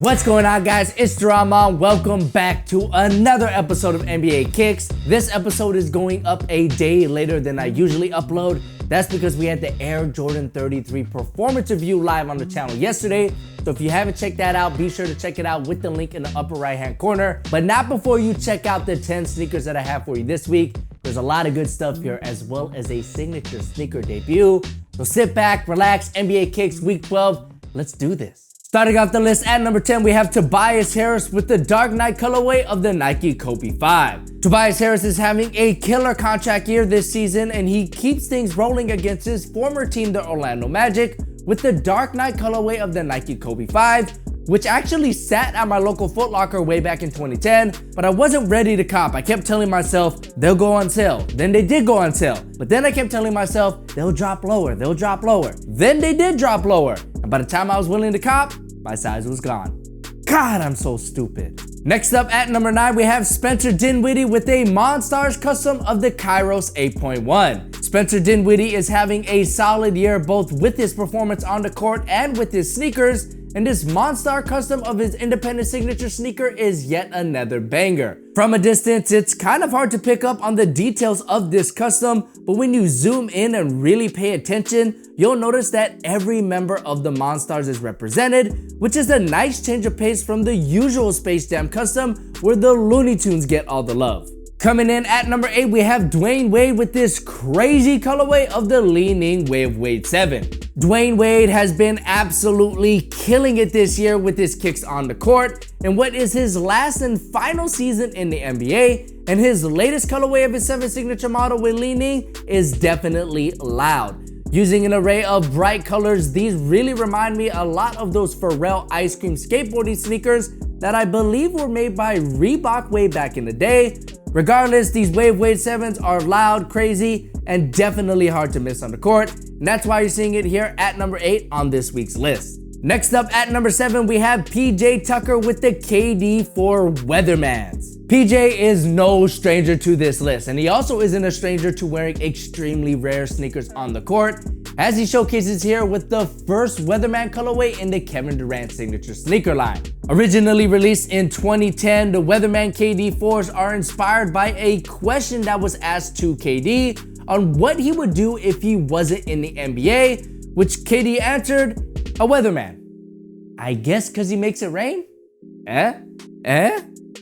What's going on, guys? It's Drama. Welcome back to another episode of NBA Kicks. This episode is going up a day later than I usually upload. That's because we had the Air Jordan 33 performance review live on the channel yesterday. So if you haven't checked that out, be sure to check it out with the link in the upper right hand corner. But not before you check out the 10 sneakers that I have for you this week. There's a lot of good stuff here, as well as a signature sneaker debut. So sit back, relax. NBA Kicks Week 12. Let's do this. Starting off the list at number 10, we have Tobias Harris with the Dark Knight colorway of the Nike Kobe 5. Tobias Harris is having a killer contract year this season, and he keeps things rolling against his former team, the Orlando Magic, with the Dark Knight colorway of the Nike Kobe 5, which actually sat at my local Foot Locker way back in 2010, but I wasn't ready to cop. I kept telling myself, they'll go on sale. Then they did go on sale. But then I kept telling myself, they'll drop lower, they'll drop lower. Then they did drop lower. And by the time I was willing to cop, my size was gone. God, I'm so stupid. Next up at number 9, we have Spencer Dinwiddie with a Monstars custom of the Kairos 8.1. Spencer Dinwiddie is having a solid year both with his performance on the court and with his sneakers, and this Monstar custom of his independent signature sneaker is yet another banger. From a distance, it's kind of hard to pick up on the details of this custom, but when you zoom in and really pay attention, you'll notice that every member of the Monstars is represented, which is a nice change of pace from the usual Space Jam custom where the Looney Tunes get all the love. Coming in at number 8, we have Dwayne Wade with this crazy colorway of the Leaning Wave Wade 7. Dwayne Wade has been absolutely killing it this year with his kicks on the court in what is his last and final season in the NBA, and his latest colorway of his 7 signature model with Leaning is definitely loud. Using an array of bright colors, these really remind me a lot of those Pharrell ice cream skateboarding sneakers that I believe were made by Reebok way back in the day. Regardless, these Wave Wade 7s are loud, crazy, and definitely hard to miss on the court. And that's why you're seeing it here at number 8 on this week's list. Next up at number 7, we have PJ Tucker with the KD4 Weathermans. PJ is no stranger to this list, and he also isn't a stranger to wearing extremely rare sneakers on the court, as he showcases here with the first Weatherman colorway in the Kevin Durant signature sneaker line. Originally released in 2010, the Weatherman KD4s are inspired by a question that was asked to KD on what he would do if he wasn't in the NBA, which KD answered, a weatherman. I guess because he makes it rain?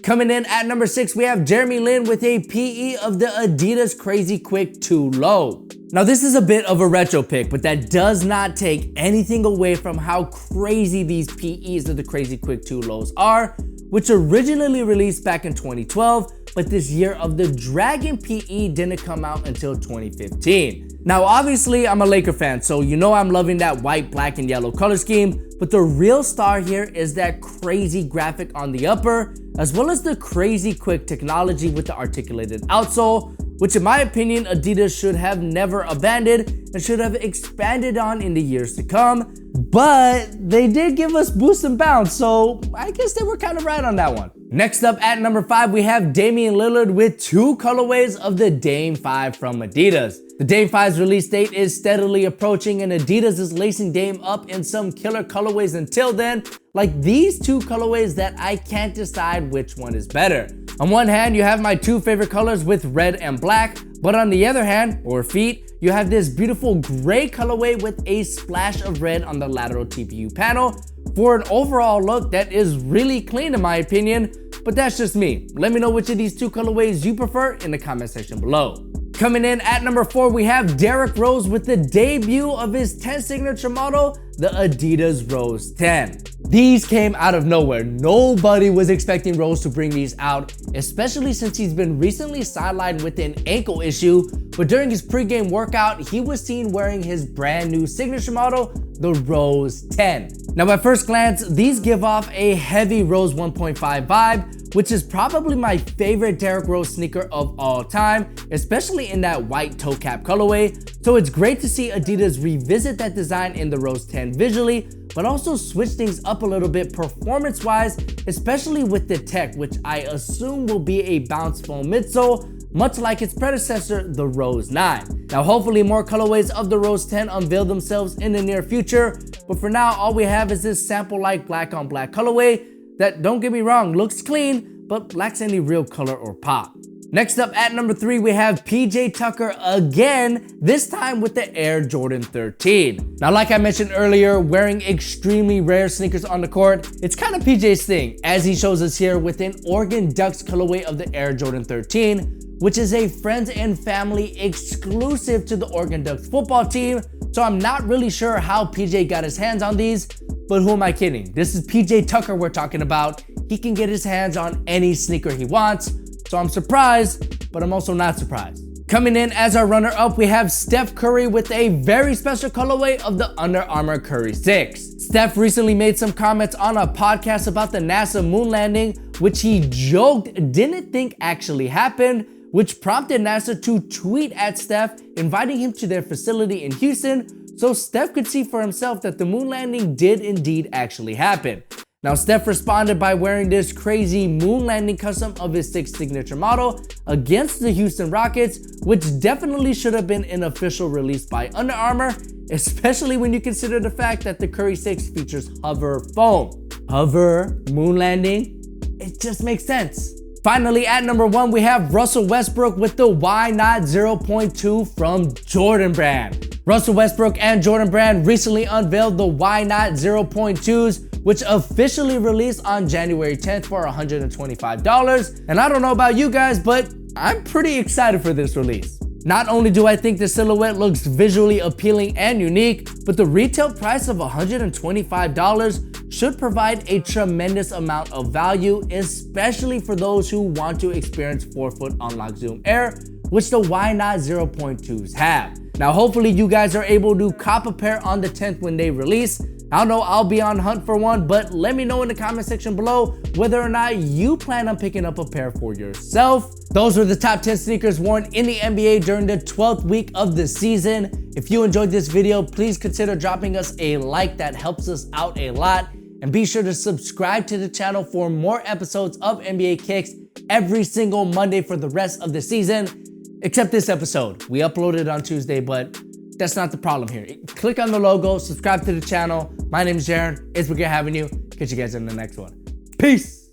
Coming in at number 6, we have Jeremy Lin with a PE of the Adidas Crazy Quick Too Low. Now this is a bit of a retro pick, but that does not take anything away from how crazy these PEs of the Crazy Quick Too Lows are, which originally released back in 2012, but this year of the Dragon PE didn't come out until 2015. Now obviously I'm a Laker fan, so you know I'm loving that white, black, and yellow color scheme, but the real star here is that crazy graphic on the upper, as well as the crazy quick technology with the articulated outsole, which in my opinion Adidas should have never abandoned and should have expanded on in the years to come. But they did give us boost and bounce, so I guess they were kind of right on that one. Next up at number 5, we have Damian Lillard with 2 colorways of the Dame 5 from Adidas. The Dame 5's release date is steadily approaching, and Adidas is lacing Dame up in some killer colorways until then, like these 2 colorways that I can't decide which one is better. On one hand, you have my 2 favorite colors with red and black, but on the other hand, or feet, you have this beautiful gray colorway with a splash of red on the lateral TPU panel for an overall look that is really clean in my opinion, but that's just me. Let me know which of these 2 colorways you prefer in the comment section below. Coming in at number 4, we have Derrick Rose with the debut of his 10 signature model, the Adidas Rose 10. These came out of nowhere. Nobody was expecting Rose to bring these out, especially since he's been recently sidelined with an ankle issue, but during his pregame workout, he was seen wearing his brand new signature model, the Rose 10. Now at first glance, these give off a heavy Rose 1.5 vibe, which is probably my favorite Derrick Rose sneaker of all time, especially in that white toe cap colorway. So it's great to see Adidas revisit that design in the Rose 10 visually, but also switch things up a little bit performance-wise, especially with the tech, which I assume will be a bounce foam midsole, much like its predecessor, the Rose 9. Now hopefully more colorways of the Rose 10 unveil themselves in the near future, But for now, all we have is this sample-like black on black colorway that, don't get me wrong, looks clean, but lacks any real color or pop. Next up at number 3, we have PJ Tucker again, this time with the Air Jordan 13. Now, like I mentioned earlier, wearing extremely rare sneakers on the court, it's kind of PJ's thing, as he shows us here with an Oregon Ducks colorway of the Air Jordan 13, which is a friends and family exclusive to the Oregon Ducks football team. So I'm not really sure how PJ got his hands on these, but who am I kidding? This is PJ Tucker we're talking about. He can get his hands on any sneaker he wants. So I'm surprised, but I'm also not surprised. Coming in as our runner-up, we have Steph Curry with a very special colorway of the Under Armour Curry 6. Steph recently made some comments on a podcast about the NASA moon landing, which he joked didn't think actually happened, which prompted NASA to tweet at Steph, inviting him to their facility in Houston, so Steph could see for himself that the moon landing did indeed actually happen. Now, Steph responded by wearing this crazy moon landing custom of his 6 signature model against the Houston Rockets, which definitely should have been an official release by Under Armour, especially when you consider the fact that the Curry 6 features hover foam. Hover, moon landing, it just makes sense. Finally, at number 1, we have Russell Westbrook with the Why Not 0.2 from Jordan Brand. Russell Westbrook and Jordan Brand recently unveiled the Why Not 0.2s, which officially released on January 10th for $125. And I don't know about you guys, but I'm pretty excited for this release. Not only do I think the silhouette looks visually appealing and unique, but the retail price of $125 should provide a tremendous amount of value, especially for those who want to experience 4-foot unlock zoom air, which the Why Not 0.2s have. Now, hopefully you guys are able to cop a pair on the 10th when they release. I don't know, I'll be on hunt for one, but let me know in the comment section below whether or not you plan on picking up a pair for yourself. Those were the top 10 sneakers worn in the NBA during the 12th week of the season. If you enjoyed this video, please consider dropping us a like. That helps us out a lot. And be sure to subscribe to the channel for more episodes of NBA Kicks every single Monday for the rest of the season. Except this episode. We uploaded on Tuesday, but that's not the problem here. Click on the logo, subscribe to the channel. My name is Jaron. It's been good having you. Catch you guys in the next one. Peace.